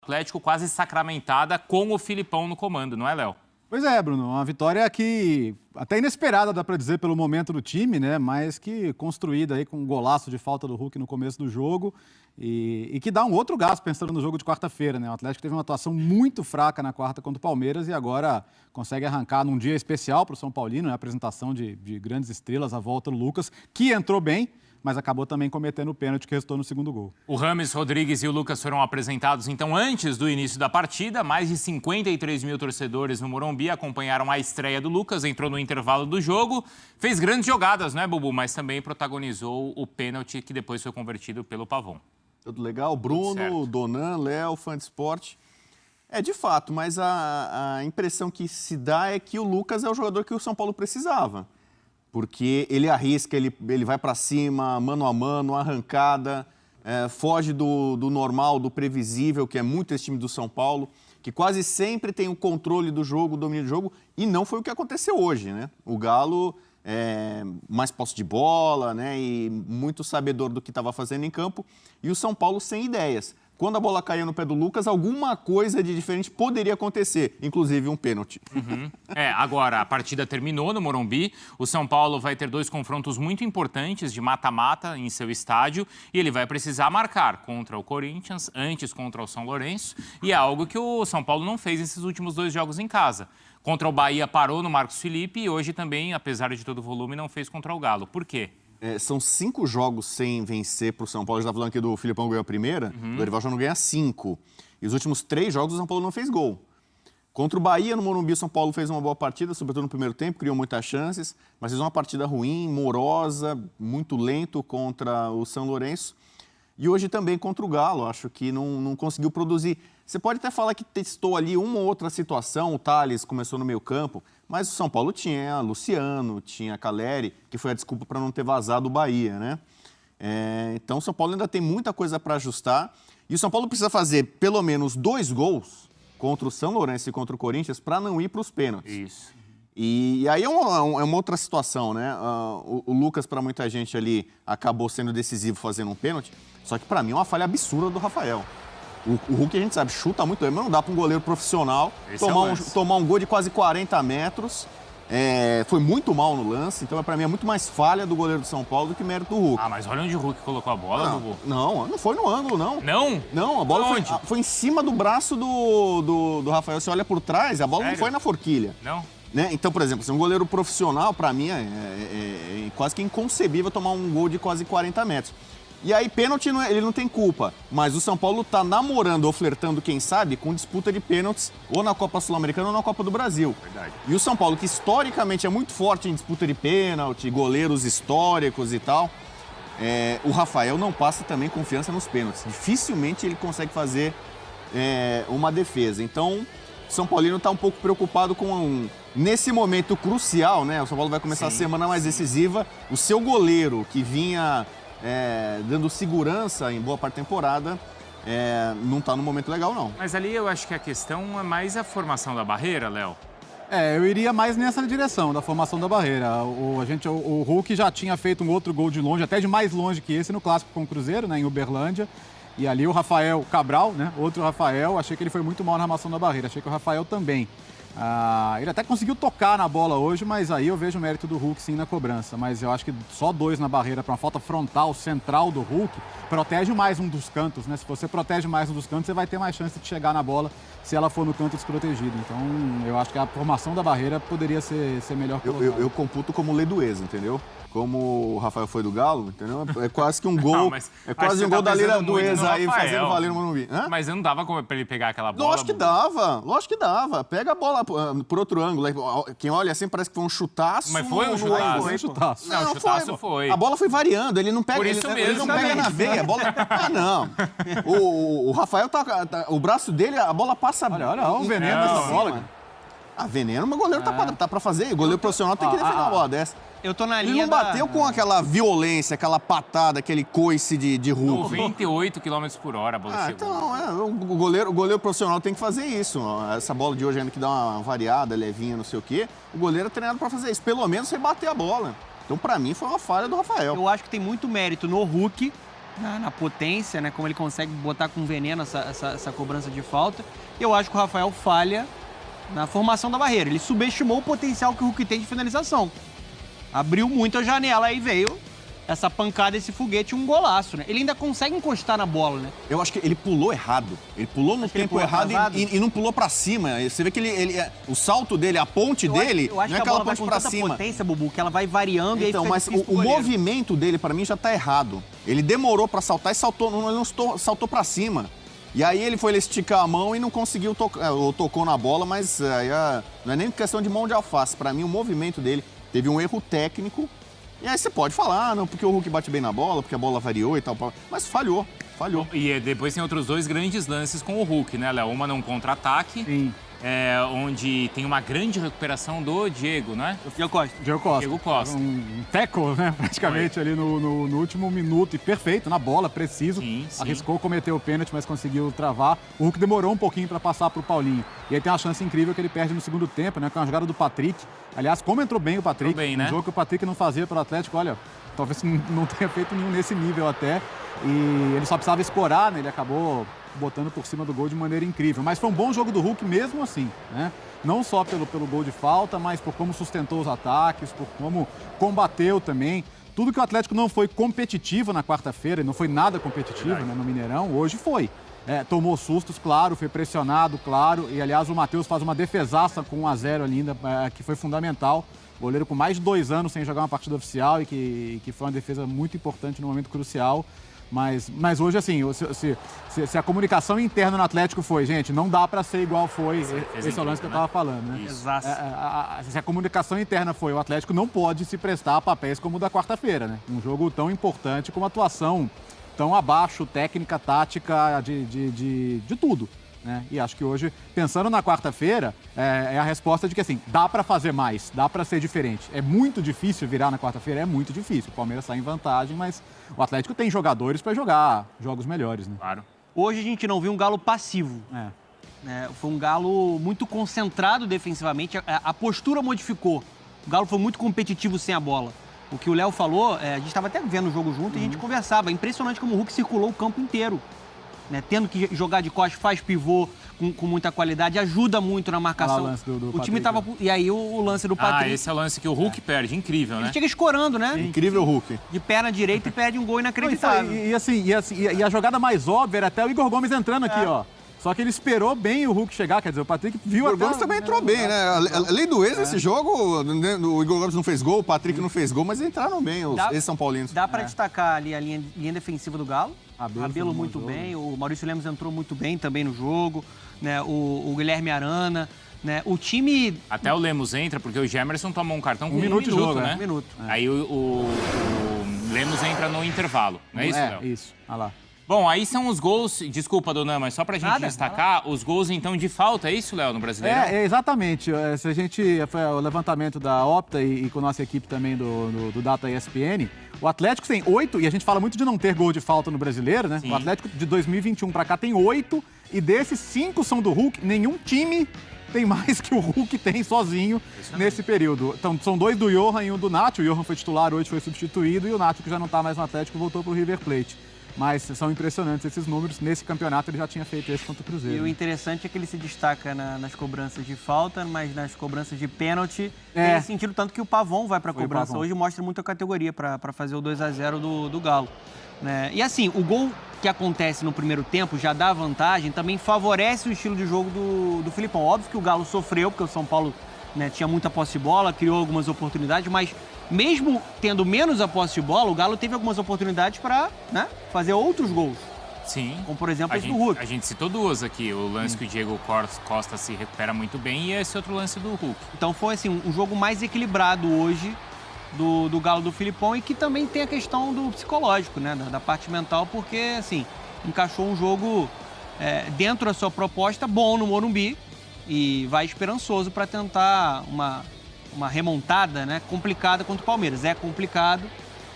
Atlético quase sacramentada com o Filipão no comando, não é, Léo? Pois é, Bruno, uma vitória que até inesperada, dá para dizer, pelo momento do time, né? Mas que construída aí com um golaço de falta do Hulk no começo do jogo e que dá um outro gás pensando no jogo de quarta-feira, né? O Atlético teve uma atuação muito fraca na quarta contra o Palmeiras e agora consegue arrancar num dia especial para o São Paulino, né? A apresentação de grandes estrelas, a volta do Lucas, que entrou bem, mas acabou também cometendo o pênalti que restou no segundo gol. O Rames Rodrigues e o Lucas foram apresentados, então, antes do início da partida. Mais de 53 mil torcedores no Morumbi acompanharam a estreia do Lucas, entrou no intervalo do jogo, fez grandes jogadas, né, Bubu? Mas também protagonizou o pênalti que depois foi convertido pelo Pavon. Tudo legal? Bruno, Donan, Léo, fã de esporte. É, de fato, mas a impressão que se dá é que o Lucas é o jogador que o São Paulo precisava. Porque ele arrisca, ele vai para cima, mano a mano, arrancada, foge do normal, do previsível, que é muito esse time do São Paulo, que quase sempre tem o controle do jogo, o domínio do jogo, e não foi o que aconteceu hoje, né? O Galo mais posse de bola, né? E muito sabedor do que estava fazendo em campo, e o São Paulo sem ideias. Quando a bola caía no pé do Lucas, alguma coisa de diferente poderia acontecer, inclusive um pênalti. Agora a partida terminou no Morumbi. O São Paulo vai ter 2 confrontos muito importantes de mata-mata em seu estádio e ele vai precisar marcar contra o Corinthians, antes contra o São Lourenço, e é algo que o São Paulo não fez nesses últimos 2 jogos em casa. Contra o Bahia parou no Marcos Felipe e hoje também, apesar de todo o volume, não fez contra o Galo. Por quê? São 5 jogos sem vencer para o São Paulo. A gente está falando aqui do Filipão ganhou a primeira, o Dorival já não ganha 5. E os últimos 3 jogos o São Paulo não fez gol. Contra o Bahia, no Morumbi, o São Paulo fez uma boa partida, sobretudo no primeiro tempo, criou muitas chances, mas fez uma partida ruim, morosa, muito lento contra o São Lourenço. E hoje também contra o Galo, acho que não conseguiu produzir. Você pode até falar que testou ali uma ou outra situação, o Thales começou no meio campo, mas o São Paulo tinha Luciano, tinha Caleri, que foi a desculpa para não ter vazado o Bahia, né? Então o São Paulo ainda tem muita coisa para ajustar e o São Paulo precisa fazer pelo menos 2 gols contra o São Lourenço e contra o Corinthians para não ir para os pênaltis. Isso. E aí é uma outra situação, né? O Lucas, para muita gente ali, acabou sendo decisivo fazendo um pênalti, só que para mim é uma falha absurda do Rafael. O Hulk, a gente sabe, chuta muito bem, mas não dá para um goleiro profissional tomar um gol de quase 40 metros. Foi muito mal no lance, então para mim é muito mais falha do goleiro do São Paulo do que mérito do Hulk. Mas olha onde o Hulk colocou a bola, Bubu. Não foi no ângulo, não. Não? Não, a bola foi em cima do braço do Rafael. Você olha por trás, a bola não foi na forquilha. Não? Né? Então, por exemplo, se um goleiro profissional, para mim, é quase que inconcebível tomar um gol de quase 40 metros. E aí, pênalti, ele não tem culpa. Mas o São Paulo tá namorando ou flertando, quem sabe, com disputa de pênaltis ou na Copa Sul-Americana ou na Copa do Brasil. Verdade. E o São Paulo, que historicamente é muito forte em disputa de pênalti, goleiros históricos e tal, o Rafael não passa também confiança nos pênaltis. Dificilmente ele consegue fazer uma defesa. Então, o São Paulino está um pouco preocupado com... Nesse momento crucial, né? O São Paulo vai começar a semana mais decisiva. O seu goleiro, que vinha... dando segurança em boa parte da temporada, não está no momento legal, não. Mas ali eu acho que a questão é mais a formação da barreira, Léo. Eu iria mais nessa direção, da formação da barreira. O Hulk já tinha feito um outro gol de longe, até de mais longe que esse, no Clássico com o Cruzeiro, né, em Uberlândia. E ali o Rafael Cabral, né, outro Rafael, achei que ele foi muito mal na armação da barreira. Achei que o Rafael também. Ele até conseguiu tocar na bola hoje, mas aí eu vejo o mérito do Hulk sim na cobrança. Mas eu acho que só 2 na barreira para uma falta frontal, central do Hulk, protege mais um dos cantos, né? Se você protege mais um dos cantos, você vai ter mais chance de chegar na bola se ela for no canto desprotegido. Então eu acho que a formação da barreira poderia ser melhor colocada. Eu computo como lei do ex, entendeu? Como o Rafael foi do Galo, entendeu? É quase que um gol. Quase um gol da Lira do ex aí fazendo valer no Morumbi. Mas não dava para ele pegar aquela bola? Lógico que dava. Pega a bola por outro ângulo. Quem olha assim parece que foi um chutaço. Mas foi um chutaço? Foi um chutaço. Não, o chutaço foi. A bola foi variando, ele não pega, Por isso ele mesmo, não pega na veia. A bola... não. O Rafael o braço dele, a bola passa... Olha o veneno dessa bola. Veneno, mas o goleiro tá pra fazer. O goleiro profissional tem que defender uma bola dessa. Eu tô na Ele linha não bateu com aquela violência, aquela patada, aquele coice de Hulk. 98 km por hora a bola chegou. Então, o goleiro profissional tem que fazer isso. Essa bola de hoje ainda que dá uma variada, levinha, não sei o quê. O goleiro é treinado pra fazer isso. Pelo menos você bater a bola. Então, pra mim, foi uma falha do Rafael. Eu acho que tem muito mérito no Hulk na potência, né? Como ele consegue botar com veneno essa cobrança de falta. Eu acho que o Rafael falha na formação da barreira. Ele subestimou o potencial que o Hulk tem de finalização. Abriu muito a janela, aí veio essa pancada, esse foguete, um golaço, né? Ele ainda consegue encostar na bola, né? Eu acho que ele pulou errado. Ele pulou no tempo errado e não pulou pra cima. Você vê que o salto dele, a ponte dele, eu acho não é que a aquela bola vai ponte com pra tanta cima. potência, Bubu, que ela vai variando Então, e aí mas fica difícil o pro goleiro. movimento dele, pra mim, já tá errado. Ele demorou pra saltar e saltou, ele não saltou pra cima. E aí ele foi esticar a mão e não conseguiu tocar, ou tocou na bola, mas aí não é nem questão de mão de alface. Pra mim, o movimento dele teve um erro técnico. E aí você pode falar, não, porque o Hulk bate bem na bola, porque a bola variou e tal, mas falhou. E depois tem outros dois grandes lances com o Hulk, né, Léo? Uma num contra-ataque, onde tem uma grande recuperação do Diego, né? Diego Costa. Diego Costa. Um tackle, né, praticamente ali no último minuto, e perfeito, na bola, preciso. Sim. Arriscou cometer o pênalti, mas conseguiu travar. O Hulk demorou um pouquinho para passar pro Paulinho. E aí tem uma chance incrível que ele perde no segundo tempo, né, com a jogada do Patrick. Aliás, como entrou bem o Patrick, né? Um jogo que o Patrick não fazia pelo Atlético, olha, talvez não tenha feito nenhum nesse nível até. E ele só precisava escorar, né, ele acabou botando por cima do gol de maneira incrível. Mas foi um bom jogo do Hulk mesmo assim, né? Não só pelo gol de falta, mas por como sustentou os ataques, por como combateu também. Tudo que o Atlético não foi competitivo na quarta-feira, não foi nada competitivo, né, no Mineirão, hoje foi. Tomou sustos, claro, foi pressionado, claro. E, aliás, o Matheus faz uma defesaça com 1-0 ali ainda, que foi fundamental. Goleiro com mais de 2 anos sem jogar uma partida oficial e que foi uma defesa muito importante no momento crucial. Mas hoje, assim, se a comunicação interna no Atlético foi, gente, não dá para ser igual foi, esse é o lance que eu estava falando, né? Exato. Se a comunicação interna foi, o Atlético não pode se prestar a papéis como o da quarta-feira, né? Um jogo tão importante, com uma atuação tão abaixo, técnica, tática, de tudo, né? E acho que hoje, pensando na quarta-feira, é a resposta de que, assim, dá para fazer mais, dá para ser diferente. É muito difícil virar na quarta-feira, é muito difícil. O Palmeiras sai em vantagem, mas o Atlético tem jogadores para jogar jogos melhores, né? Claro. Hoje a gente não viu um Galo passivo. Foi um Galo muito concentrado defensivamente, a postura modificou. O Galo foi muito competitivo sem a bola. O que o Léo falou, a gente estava até vendo o jogo junto e a gente conversava. É impressionante como o Hulk circulou o campo inteiro. Né? Tendo que jogar de costas, faz pivô com muita qualidade, ajuda muito na marcação. Lance do o time Patrick, tava. E aí o lance do Patrick. Esse é o lance que o Hulk perde, incrível, né? Ele chega escorando, né? Incrível Hulk. De perna direita e perde um gol inacreditável. E a jogada mais óbvia era até o Igor Gomes entrando aqui, ó. Só que ele esperou bem o Hulk chegar, quer dizer, o Patrick viu O Igor Gomes também entrou bem, né? A lei do ex nesse jogo, o Igor Gomes não fez gol, o Patrick não fez gol, mas entraram bem os ex-São Paulinos. Dá pra destacar ali a linha defensiva do Galo. Rabelo muito bem, o Maurício Lemos entrou muito bem também no jogo, né? O Guilherme Arana, né? O time... Até o Lemos entra, porque o Gemerson tomou um cartão com um minuto, jogo, né? Um minuto. Aí o Lemos entra no intervalo, não é isso, Léo? Isso, olha lá. Bom, aí são os gols, desculpa, Dona, mas só pra gente destacar, os gols, então, de falta, é isso, Léo, no Brasileirão? Exatamente. Se a gente, foi o levantamento da Opta e com a nossa equipe também do Data ESPN, o Atlético tem 8, e a gente fala muito de não ter gol de falta no Brasileiro, né? Sim. O Atlético de 2021 pra cá tem 8, e desses 5 são do Hulk, nenhum time tem mais que o Hulk tem sozinho nesse período. Então, são 2 do Johan e 1 do Nacho. O Johan foi titular, hoje foi substituído, e o Nacho, que já não tá mais no Atlético, voltou pro River Plate. Mas são impressionantes esses números. Nesse campeonato ele já tinha feito esse contra o Cruzeiro. E o interessante é que ele se destaca nas cobranças de falta, mas nas cobranças de pênalti, tem sentido tanto que o Pavon vai para a cobrança. Hoje mostra muita categoria para fazer o 2-0 do Galo. Né? E assim, o gol que acontece no primeiro tempo já dá vantagem, também favorece o estilo de jogo do Filipão. Óbvio que o Galo sofreu, porque o São Paulo, né, tinha muita posse de bola, criou algumas oportunidades, mas mesmo tendo menos a posse de bola, o Galo teve algumas oportunidades para, né, fazer outros gols. Sim. Como, por exemplo, esse do Hulk. A gente citou 2 aqui. O lance que o Diego Costa se recupera muito bem e esse outro lance do Hulk. Então foi assim, um jogo mais equilibrado hoje do Galo do Filipão e que também tem a questão do psicológico, né, da parte mental, porque, assim, encaixou um jogo dentro da sua proposta bom no Morumbi e vai esperançoso para tentar uma remontada, né, complicada contra o Palmeiras. É complicado,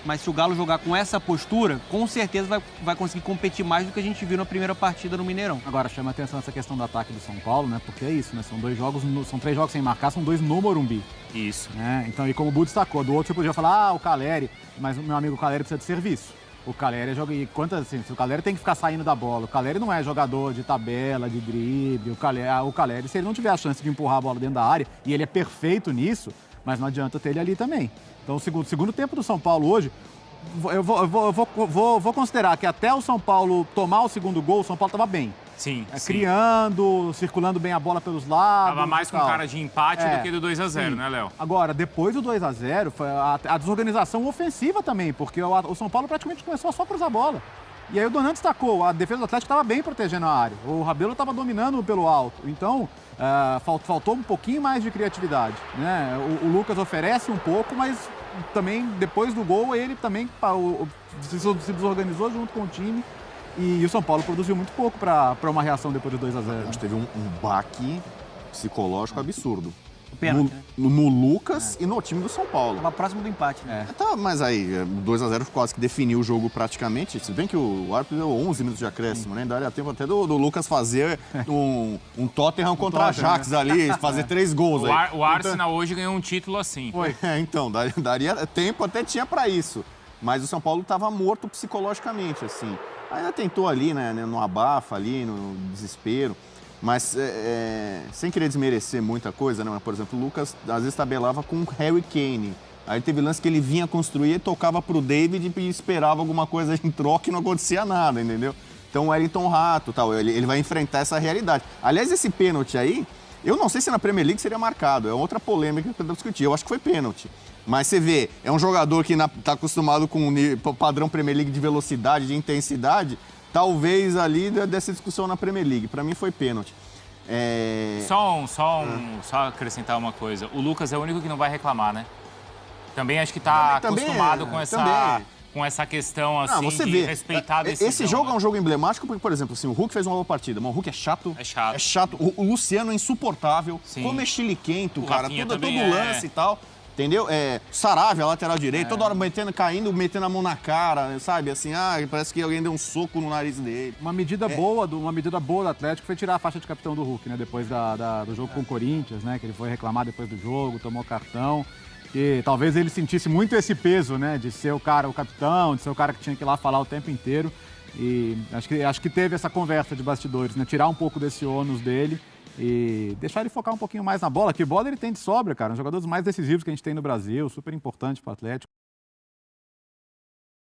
mas se o Galo jogar com essa postura, com certeza vai conseguir competir mais do que a gente viu na primeira partida no Mineirão. Agora, chama a atenção essa questão do ataque do São Paulo, né, porque é isso, né, são 3 jogos sem marcar, são 2 no Morumbi. Isso. Então, e como o Bu destacou, do outro você podia falar, o Caleri, mas o meu amigo Caleri precisa de serviço. O Calleri joga. E assim, se o Calleri tem que ficar saindo da bola, o Calleri não é jogador de tabela, de drible. O Calleri, se ele não tiver a chance de empurrar a bola dentro da área, e ele é perfeito nisso, mas não adianta ter ele ali também. Então, o segundo tempo do São Paulo hoje, eu vou considerar que até o São Paulo tomar o segundo gol, o São Paulo estava bem. Sim, Criando, circulando bem a bola pelos lados. Tava mais com cara de empate do que do 2-0, né, Léo? Agora, depois do 2-0, foi a desorganização ofensiva também, porque o São Paulo praticamente começou a só cruzar a bola. E aí o Donan destacou, a defesa do Atlético estava bem protegendo a área. O Rabelo estava dominando pelo alto. Então, faltou um pouquinho mais de criatividade, né? O Lucas oferece um pouco, mas também, depois do gol, ele também se desorganizou junto com o time. E o São Paulo produziu muito pouco para uma reação depois do 2-0. A gente teve um baque psicológico absurdo. O pênalti, né? No Lucas e no time do São Paulo. Tava próximo do empate, né? Tá, mas aí, 2-0 quase que definiu o jogo praticamente. Se bem que o árbitro deu 11 minutos de acréscimo, né? Daria tempo até do Lucas fazer um Tottenham contra a Ajax ali, fazer 3 gols. O Arsenal hoje ganhou um título assim. Foi. Então, daria tempo, até tinha para isso. Mas o São Paulo estava morto psicologicamente, assim. Ainda tentou ali, né, no abafa ali, no desespero. Mas, sem querer desmerecer muita coisa, né? Mas, por exemplo, o Lucas às vezes tabelava com o Harry Kane. Aí teve lance que ele vinha construir, tocava pro David e esperava alguma coisa em troca e não acontecia nada, entendeu? Então o Wellington Rato, tal, ele vai enfrentar essa realidade. Aliás, esse pênalti aí, eu não sei se na Premier League seria marcado, é outra polêmica que eu quero discutir. Eu acho que foi pênalti. Mas você vê, é um jogador que está acostumado com o padrão Premier League de velocidade, de intensidade, talvez ali dessa discussão na Premier League. Para mim foi pênalti. Só acrescentar uma coisa. O Lucas é o único que não vai reclamar, né? Também acho que está acostumado com essa questão assim, você de vê, respeitar a decisão. Esse jogo é um jogo emblemático porque, por exemplo, assim, o Hulk fez uma boa partida, mas o Hulk é chato. É chato. O Luciano é insuportável. Sim. Como é chiliquento, O cara. Rafinha Todo também lance e tal. Entendeu? Saravia, lateral direito, toda hora metendo a mão na cara, sabe? Assim, parece que alguém deu um soco no nariz dele. Uma medida boa do Atlético foi tirar a faixa de capitão do Hulk, né? Depois do jogo com o Corinthians, né? Que ele foi reclamar depois do jogo, tomou cartão. E talvez ele sentisse muito esse peso, né? De ser o capitão, de ser o cara que tinha que ir lá falar o tempo inteiro. E acho que teve essa conversa de bastidores, né? Tirar um pouco desse ônus dele e deixar ele focar um pouquinho mais na bola. Que bola ele tem de sobra, cara. Um dos jogadores mais decisivos que a gente tem no Brasil, super importante para o Atlético.